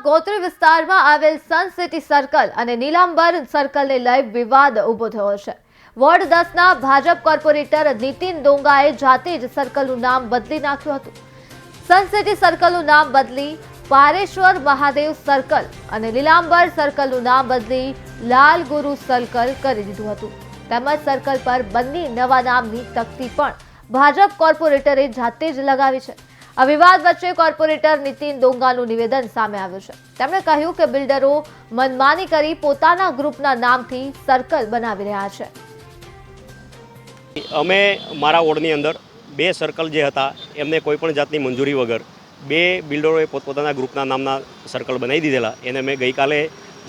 ગોત્રી વિસ્તારમાં આવેલ સન city circle અને નીલાંબર સર્કલને લઈ વિવાદ ઊભો થયો છે। વોર્ડ 10ના ભાજપ કોર્પોરેટર નીતિન ડોંગાએ જાતે જ સર્કલનું નામ બદલી નાખ્યું હતું। સન સિટી સર્કલનું નામ બદલી પારેશ્વર મહાદેવ સર્કલ અને નીલાંબર સર્કલનું નામ બદલી લાલ ગુરુ સર્કલ કરી દીધું હતું। તેમજ સર્કલ પર બંને નવા નામની તકતી પણ ભાજપ કોર્પોરેટરે જાતે જ લગાવી છે। આ વિવાદ વચ્ચે કોર્પોરેટર નીતિન ડોંગાનું નિવેદન સામે આવ્યું છે। તેમણે કહ્યું કે બિલ્ડરો મનમાની કરી પોતાના ગ્રુપના નામથી સર્કલ બનાવી રહ્યા છે। અમે મારા વોર્ડની અંદર બે સર્કલ જે હતા એમને કોઈપણ જાતની મંજૂરી વગર બે બિલ્ડરોએ પોતપોતાના ગ્રુપના નામના સર્કલ બનાવી દીધેલા। એને મેં ગઈકાલે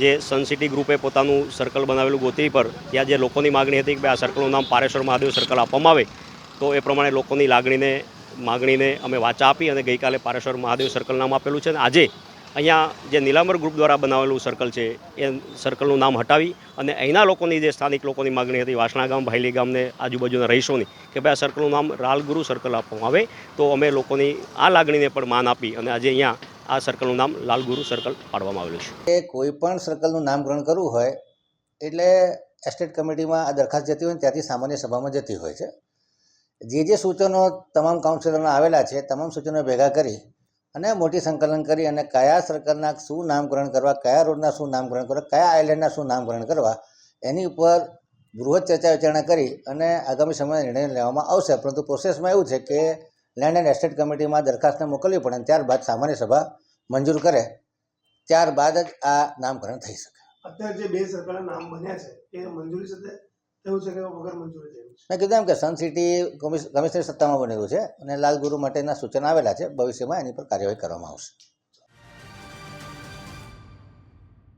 જે સન સિટી ગ્રુપે પોતાનું સર્કલ બનાવેલું ગોત્રી પર ત્યાં જે લોકોની માગણી હતી કે આ સર્કલનું નામ પારેશ્વર મહાદેવ સર્કલ આપવામાં આવે, તો એ પ્રમાણે લોકોની માગણીને અમે વાચા આપી અને ગઈકાલે પારેશ્વર મહાદેવ સર્કલ નામ આપેલું છે। અને આજે અહીંયા જે નીલાંબર ગ્રુપ દ્વારા બનાવેલું સર્કલ છે એ સર્કલનું નામ હટાવી અને અહીંના લોકોની જે સ્થાનિક લોકોની માગણી હતી વાસણા ગામ, ભાઈલી ગામને આજુબાજુના રહીશોની કે ભાઈ આ સર્કલનું નામ લાલગુરુ સર્કલ આપવામાં આવે, તો અમે લોકોની આ લાગણીને પણ માન આપી અને આજે અહીંયા આ સર્કલનું નામ લાલગુરુ સર્કલ પાડવામાં આવેલું છે। એ કોઈ પણ સર્કલનું નામકરણ કરવું હોય એટલે એસ્ટેટ કમિટીમાં આ દરખાસ્ત જતી હોય ને ત્યાંથી સામાન્ય સભામાં જતી હોય છે। જે સૂચનો તમામ કાઉન્સિલરના આવેલા છે તમામ સૂચનો ભેગા કરી અને મોટી સંકલન કરી અને કયા સર્કલના શું નામકરણ કરવા, કયા રોડના શું નામકરણ કરવા, કયા આઇલેન્ડના શું નામકરણ કરવા, એની ઉપર બૃહદ ચર્ચા વિચારણા કરી અને આગામી સમયમાં નિર્ણય લેવામાં આવશે। પરંતુ પ્રોસેસમાં એવું છે કે લેન્ડ એન્ડ એસ્ટેટ કમિટીમાં દરખાસ્તને મોકલવી પડે અને ત્યારબાદ સામાન્ય સભા મંજૂર કરે, ત્યારબાદ જ આ નામકરણ થઈ શકે। અત્યારે જે બે સર્કલના નામ બન્યા છે એ મંજૂરી સાથે થયું છે કે વગર મંજૂરી થયું છે? મેં કીધું એમ કે સન સિટી કમિશનર સત્તામાં બનેલું છે અને લાલગુરુ માટેના સૂચના આવેલા છે। ભવિષ્યમાં એની પર કાર્યવાહી કરવામાં આવશે।